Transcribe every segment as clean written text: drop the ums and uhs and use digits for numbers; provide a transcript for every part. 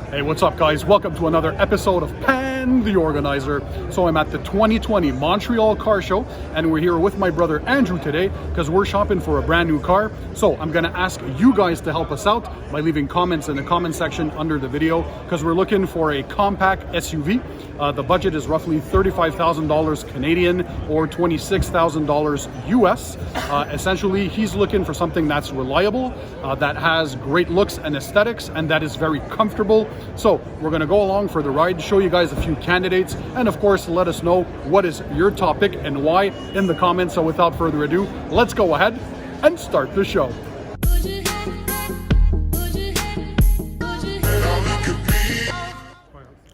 Hey, what's up guys? Welcome to another episode of Pan TheOrganizer. So I'm at the 2020 Montreal Car Show and we're here with my brother Andrew today because we're shopping for a brand new car. So I'm gonna ask you guys to help us out by leaving comments in the comment section under the video because we're looking for a compact SUV. The budget is roughly $35,000 Canadian or $26,000 US. Essentially, he's looking for something that's reliable, that has great looks and aesthetics, and that is very comfortable. So we're gonna go along for the ride, show you guys a few candidates, and of course, let us know what is your topic and why in the comments. So without further ado, let's go ahead and start the show.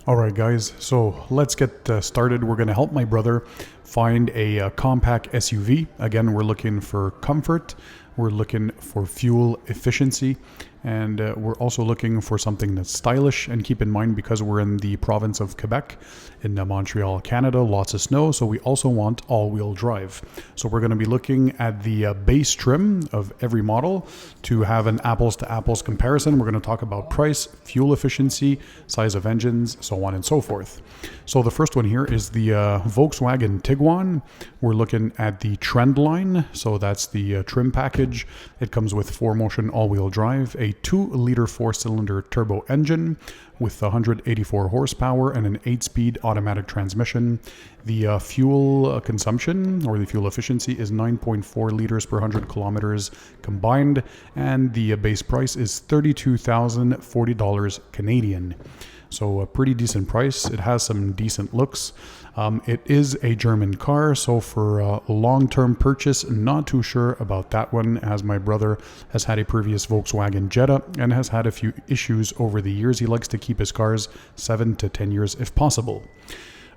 All right, guys, so let's get started. We're going to help my brother find a compact SUV. Again, we're looking for comfort, we're looking for fuel efficiency, and we're also looking for something that's stylish. And keep in mind, because we're in the province of Quebec in Montreal, Canada, lots of snow, so we also want all-wheel drive. So we're going to be looking at the base trim of every model to have an apples-to-apples comparison. We're going to talk about price, fuel efficiency, size of engines, so on and so forth. So the first one here is the Volkswagen Tiguan. We're looking at the Trendline, so that's the trim package. It comes with 4Motion all-wheel drive, a 2-liter 4-cylinder turbo engine with 184 horsepower and an 8-speed automatic transmission. The fuel consumption, or the fuel efficiency, is 9.4 liters per 100 kilometers combined, and the base price is $32,040 Canadian. So a pretty decent price. It has some decent looks. It is a German car, so for a long-term purchase, not too sure about that one, as my brother has had a previous Volkswagen Jetta and has had a few issues over the years. He likes to keep his cars 7 to 10 years if possible.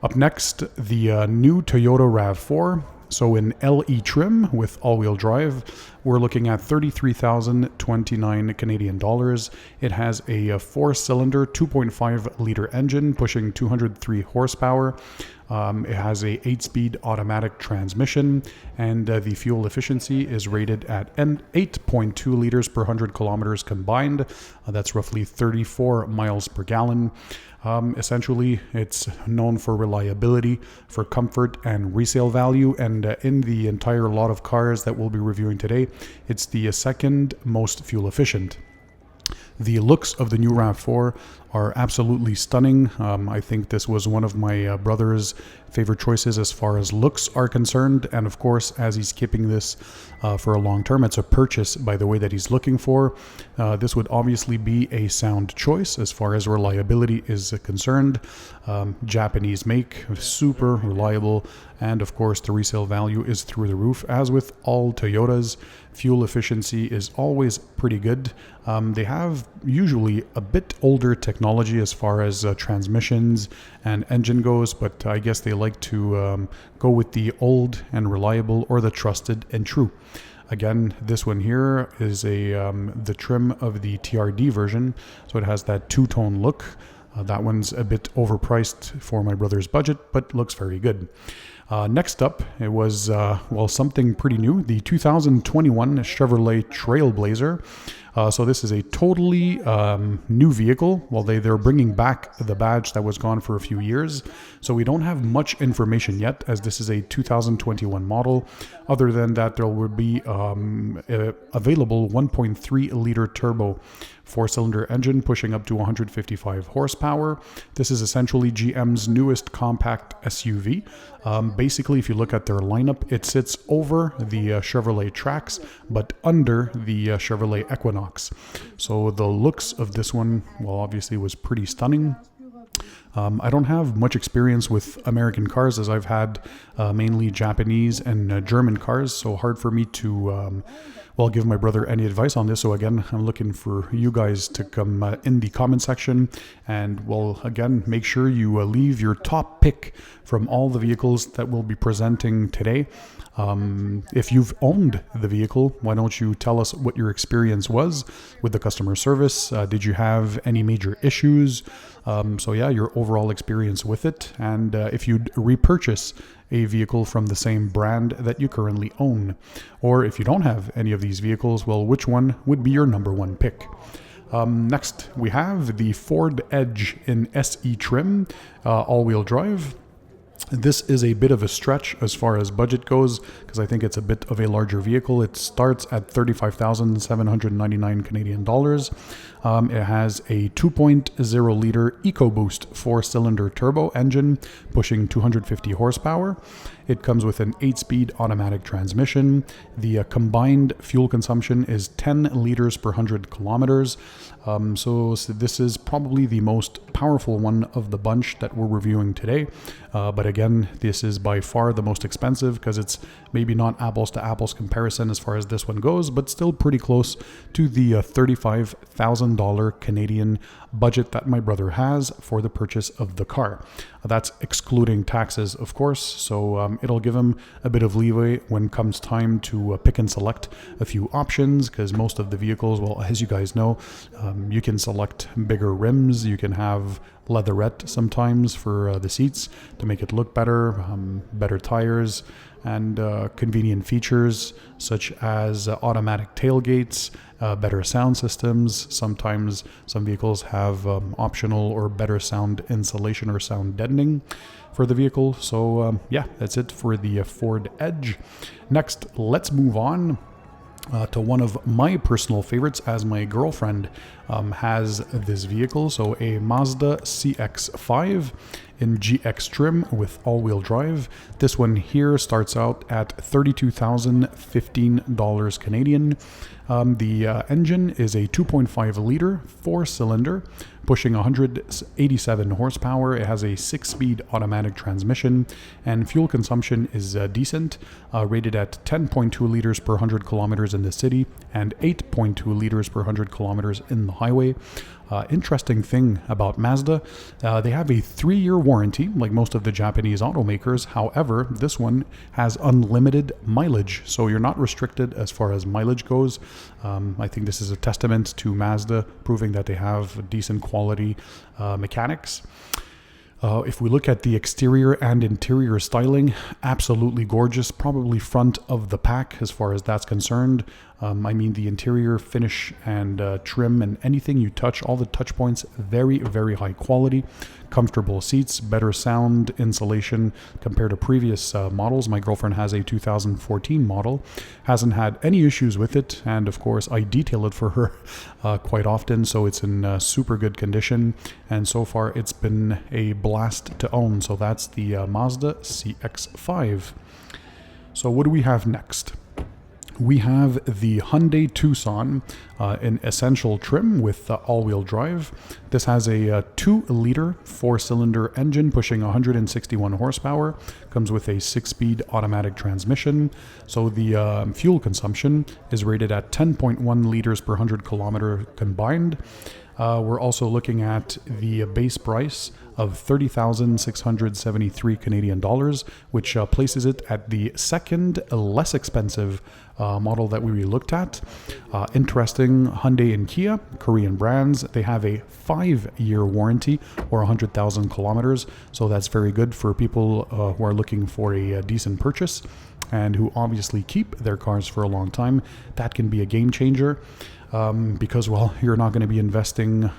Up next, the new Toyota RAV4. So in LE trim with all-wheel drive, we're looking at $33,029 Canadian dollars. It has a 4-cylinder 2.5-liter engine pushing 203 horsepower. It has a 8-speed automatic transmission, and the fuel efficiency is rated at 8.2 liters per 100 kilometers combined. That's roughly 34 miles per gallon. Essentially, it's known for reliability, for comfort, and resale value. And in the entire lot of cars that we'll be reviewing today, it's the second most fuel efficient. The looks of the new RAV4 are absolutely stunning. I think this was one of my brother's favorite choices as far as looks are concerned. And of course, as he's keeping this for a long term, it's a purchase by the way that he's looking for. This would obviously be a sound choice as far as reliability is concerned. Japanese make, super reliable. And of course, the resale value is through the roof. As with all Toyotas, fuel efficiency is always pretty good. They have usually a bit older technology as far as transmissions and engine goes, but I guess they like to go with the old and reliable, or the trusted and true. Again, this one here is the trim of the TRD version, so it has that two-tone look. That one's a bit overpriced for my brother's budget, but looks very good. Next up, it was, something pretty new, the 2021 Chevrolet TrailBlazer. So this is a totally new vehicle. Well, they're bringing back the badge that was gone for a few years. So we don't have much information yet, as this is a 2021 model. Other than that, there will be available 1.3-liter turbo 4-cylinder engine pushing up to 155 horsepower. This is essentially GM's newest compact SUV. Basically, if you look at their lineup, it sits over the Chevrolet Trax, but under the Chevrolet Equinox. So the looks of this one, well, obviously was pretty stunning. I don't have much experience with American cars, as I've had mainly Japanese and German cars, so hard for me to give my brother any advice on this. So again, I'm looking for you guys to come in the comment section, and again, make sure you leave your top pick from all the vehicles that we'll be presenting today. If you've owned the vehicle, why don't you tell us what your experience was with the customer service? Did you have any major issues? Your overall experience with it, and if you'd repurchase a vehicle from the same brand that you currently own. Or if you don't have any of these vehicles, well, which one would be your number one pick? Next, we have the Ford Edge in SE trim, all-wheel drive. This is a bit of a stretch as far as budget goes because I think it's a bit of a larger vehicle. It starts at 35,799 Canadian dollars. It has a 2.0 liter EcoBoost 4-cylinder turbo engine pushing 250 horsepower. It comes with an 8-speed automatic transmission. The combined fuel consumption is 10 liters per 100 kilometers. So this is probably the most powerful one of the bunch that we're reviewing today. But again, this is by far the most expensive because it's maybe not apples to apples comparison as far as this one goes, but still pretty close to the $35,000 Canadian budget that my brother has for the purchase of the car. That's excluding taxes, of course, so it'll give him a bit of leeway when comes time to pick and select a few options, because most of the vehicles, well, as you guys know, you can select bigger rims, you can have leatherette sometimes for the seats to make it look better, better tires, and convenient features such as automatic tailgates, better sound systems. Sometimes some vehicles have optional or better sound insulation or sound deadening for the vehicle. So yeah, that's it for the Ford Edge. Next, let's move on to one of my personal favorites, as my girlfriend has this vehicle. So a Mazda CX-5 in GX trim with all-wheel drive. This one here starts out at $32,015 Canadian. The engine is a 2.5 liter 4-cylinder pushing 187 horsepower. It has a 6-speed automatic transmission, and fuel consumption is decent, rated at 10.2 liters per 100 kilometers in the city and 8.2 liters per 100 kilometers in the highway. Interesting thing about Mazda, they have a 3-year warranty like most of the Japanese automakers. However, this one has unlimited mileage, so you're not restricted as far as mileage goes. I think this is a testament to Mazda, proving that they have decent quality mechanics. If we look at the exterior and interior styling, absolutely gorgeous, probably front of the pack as far as that's concerned. I mean, the interior finish and trim and anything you touch, all the touch points, very, very high quality. Comfortable seats, better sound insulation compared to previous models. My girlfriend has a 2014 model, hasn't had any issues with it, and of course I detail it for her quite often, so it's in super good condition, and so far it's been a blast to own. So that's the Mazda CX-5. So what do we have next? We have the Hyundai Tucson in essential trim with all-wheel drive. This has a 2-liter 4-cylinder engine pushing 161 horsepower. Comes with a 6-speed automatic transmission. So the fuel consumption is rated at 10.1 liters per 100 kilometer combined. We're also looking at the base price of 30,673 Canadian dollars, which places it at the second less expensive model that we looked at. Interesting, Hyundai and Kia, Korean brands, they have a 5-year warranty or 100,000 kilometers. So that's very good for people who are looking for a decent purchase and who obviously keep their cars for a long time. That can be a game changer. Because, well, you're not going to be investing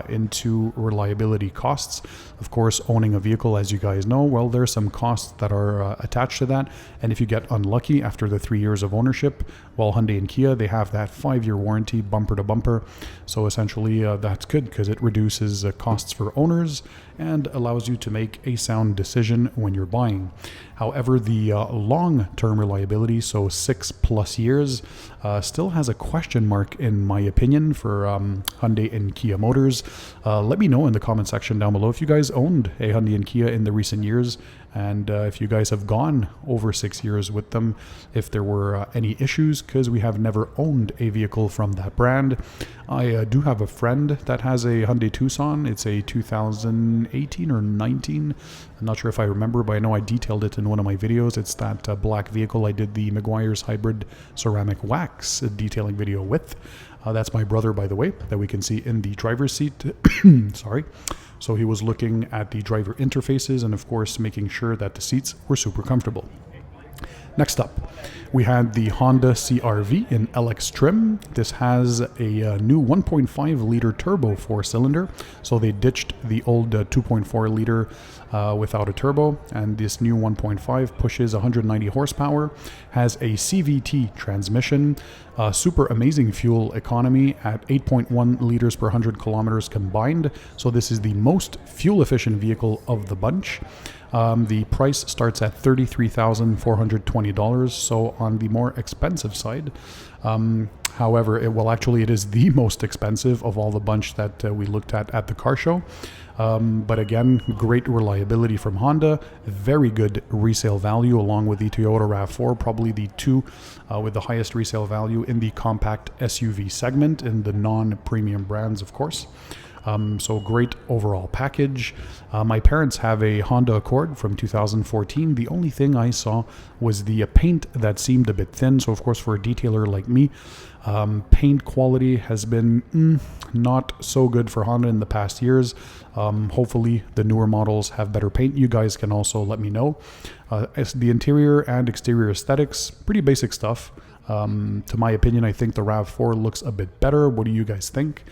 into reliability costs. Of course, owning a vehicle, as you guys know, well, there's some costs that are attached to that. And if you get unlucky after the 3 years of ownership, well, Hyundai and Kia, they have that 5-year warranty, bumper to bumper. So essentially, that's good because it reduces costs for owners and allows you to make a sound decision when you're buying. However, the long-term reliability, so 6+ years, still has a question mark in my opinion for Hyundai and Kia motors. Let me know in the comment section down below if you guys owned a Hyundai and Kia in the recent years, and if you guys have gone over 6 years with them, if there were any issues, because we have never owned a vehicle from that brand. I do have a friend that has a Hyundai Tucson. It's a 2018 or 19. I'm not sure if I remember, but I know I detailed it in one of my videos. It's that black vehicle I did the Meguiar's hybrid ceramic wax detailing video with. That's my brother, by the way, that we can see in the driver's seat. Sorry. So he was looking at the driver interfaces and, of course, making sure that the seats were super comfortable. Next up, we had the Honda CR-V in LX trim. This has a new 1.5 liter turbo 4-cylinder. So they ditched the old 2.4 liter without a turbo, and this new 1.5 pushes 190 horsepower, has a CVT transmission, super amazing fuel economy at 8.1 liters per 100 kilometers combined. So this is the most fuel efficient vehicle of the bunch. The price starts at $33,420, so on the more expensive side. However, it is the most expensive of all the bunch that we looked at the car show. But again, great reliability from Honda, very good resale value along with the Toyota RAV4, probably the two with the highest resale value in the compact SUV segment in the non-premium brands, of course. So great overall package. My parents have a Honda Accord from 2014. The only thing I saw was the paint that seemed a bit thin. So of course, for a detailer like me, paint quality has been not so good for Honda in the past years. Hopefully the newer models have better paint. You guys can also let me know. As the interior and exterior aesthetics, pretty basic stuff. To my opinion, I think the RAV4 looks a bit better. What do you guys think?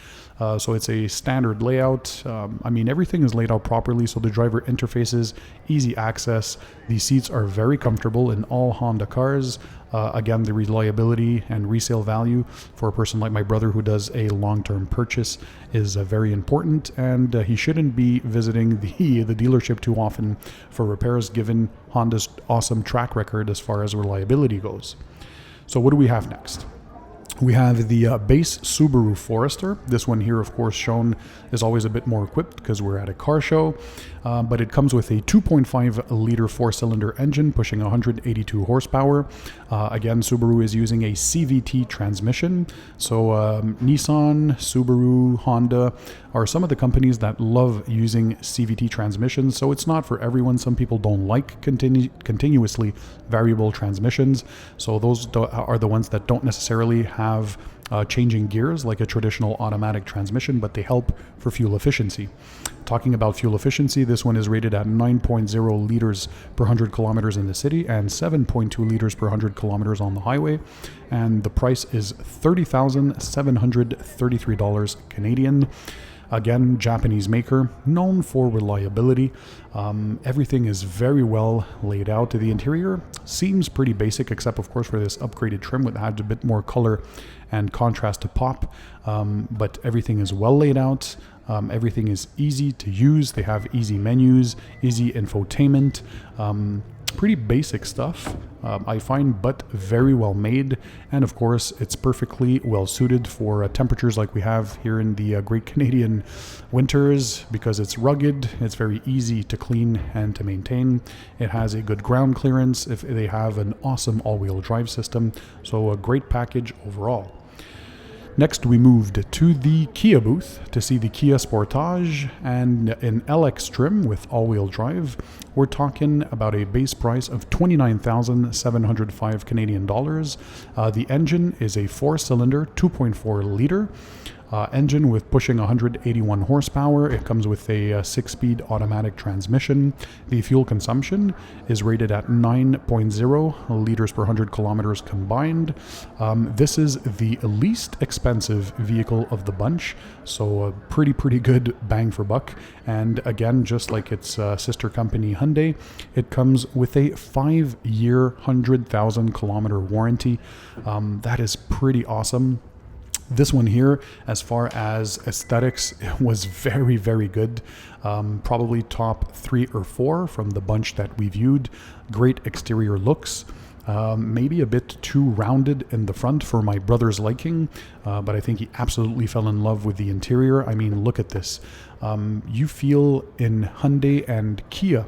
So it's a standard layout. I mean, everything is laid out properly, so the driver interfaces, easy access. The seats are very comfortable in all Honda cars. Again, the reliability and resale value for a person like my brother who does a long-term purchase is very important, and he shouldn't be visiting the dealership too often for repairs, given Honda's awesome track record as far as reliability goes. So what do we have next? We have the base Subaru Forester. This one here, of course, shown is always a bit more equipped because we're at a car show, but it comes with a 2.5 liter 4-cylinder engine pushing 182 horsepower. Again, Subaru is using a CVT transmission. So Nissan, Subaru, Honda are some of the companies that love using CVT transmissions. So it's not for everyone. Some people don't like continuously variable transmissions. So those are the ones that don't necessarily have changing gears like a traditional automatic transmission, but they help for fuel efficiency. Talking about fuel efficiency, this one is rated at 9.0 liters per 100 kilometers in the city and 7.2 liters per 100 kilometers on the highway. And the price is $30,733 Canadian. Again, Japanese maker, known for reliability. Everything is very well laid out. The interior seems pretty basic, except of course for this upgraded trim, which adds a bit more color and contrast to pop. But everything is well laid out. Everything is easy to use. They have easy menus, easy infotainment. Pretty basic stuff, I find, but very well made. And of course, it's perfectly well suited for temperatures like we have here in the great Canadian winters, because it's rugged, it's very easy to clean and to maintain. It has a good ground clearance. If they have an awesome all-wheel drive system, so a great package overall. Next, we moved to the Kia booth to see the Kia Sportage, and in LX trim with all-wheel drive, we're talking about a base price of $29,705 Canadian dollars. The engine is a 4-cylinder, 2.4 liter engine with pushing 181 horsepower. It comes with a 6-speed automatic transmission. The fuel consumption is rated at 9.0 liters per 100 kilometers combined. This is the least expensive vehicle of the bunch, so a pretty good bang for buck. And again, just like its sister company Hyundai, it comes with a 5-year, 100,000 kilometer warranty. That is pretty awesome. This one here, as far as aesthetics, it was very good. Probably top 3 or 4 from the bunch that we viewed. Great exterior looks. Maybe a bit too rounded in the front for my brother's liking, but I think he absolutely fell in love with the interior. I mean, look at this. You feel in Hyundai and Kia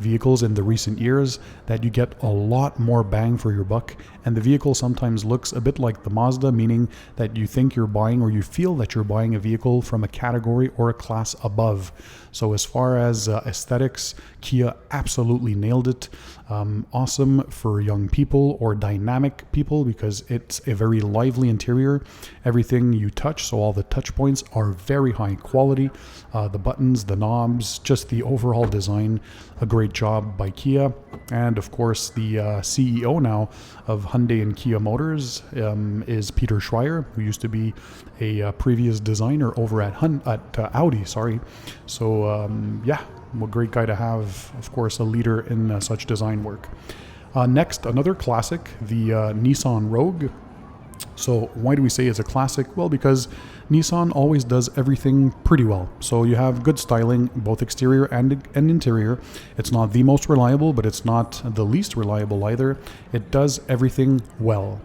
vehicles in the recent years that you get a lot more bang for your buck and the vehicle sometimes looks a bit like the Mazda, meaning that you think you're buying, or you feel that you're buying, a vehicle from a category or a class above. So as far as aesthetics, Kia absolutely nailed it. Awesome for young people or dynamic people because it's a very lively interior. Everything you touch, so all the touch points, are very high quality. The buttons, the knobs, just the overall design, a great job by Kia. And of course, the CEO now of Hyundai and Kia Motors is Peter Schreier, who used to be a previous designer over at Audi. So yeah, a great guy to have, of course, a leader in such design work. Next, another classic, the Nissan Rogue. So why do we say it's a classic? Well, because Nissan always does everything pretty well. So you have good styling, both exterior and interior. It's not the most reliable, but it's not the least reliable either. It does everything well.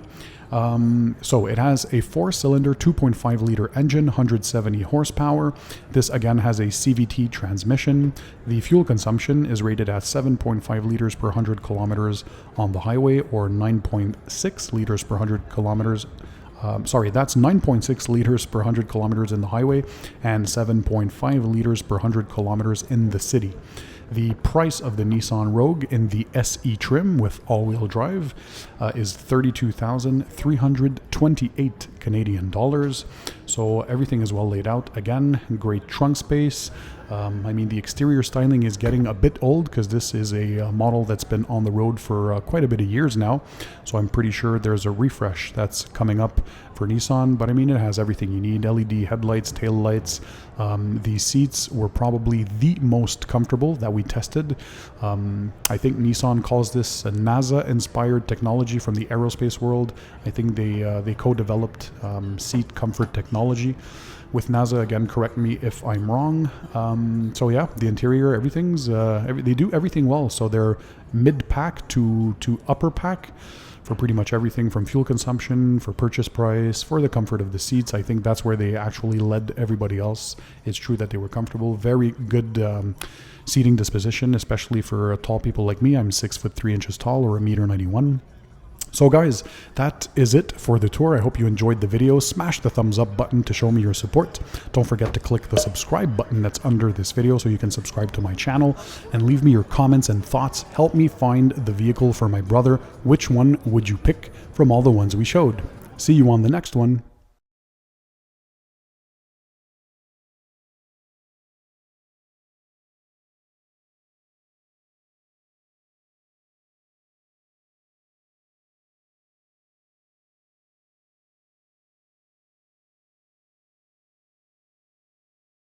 So it has a 4-cylinder 2.5 liter engine, 170 horsepower. This again has a CVT transmission. The fuel consumption is rated at 7.5 liters per 100 kilometers on the highway, or 9.6 liters per 100 kilometers. That's 9.6 liters per 100 kilometers in the highway and 7.5 liters per 100 kilometers in the city. The price of the Nissan Rogue in the SE trim with all-wheel drive is $32,328 Canadian dollars. So everything is well laid out. Again, great trunk space. I mean, the exterior styling is getting a bit old because this is a model that's been on the road for quite a bit of years now. So I'm pretty sure there's a refresh that's coming up for Nissan. But I mean, it has everything you need: LED headlights, tail lights. The seats were probably the most comfortable that we tested. I think Nissan calls this a NASA-inspired technology from the aerospace world. I think they co-developed seat comfort technology with NASA. Again, correct me if I'm wrong. So yeah, the interior, everything's they do everything well. So they're mid-pack to upper pack for pretty much everything, from fuel consumption, for purchase price, for the comfort of the seats. I think that's where they actually led everybody else. It's true that they were comfortable. Very good seating disposition, especially for tall people like me. I'm 6'3" tall, or 1.91 m. So guys, that is it for the tour. I hope you enjoyed the video. Smash the thumbs up button to show me your support. Don't forget to click the subscribe button that's under this video so you can subscribe to my channel, and leave me your comments and thoughts. Help me find the vehicle for my brother. Which one would you pick from all the ones we showed? See you on the next one.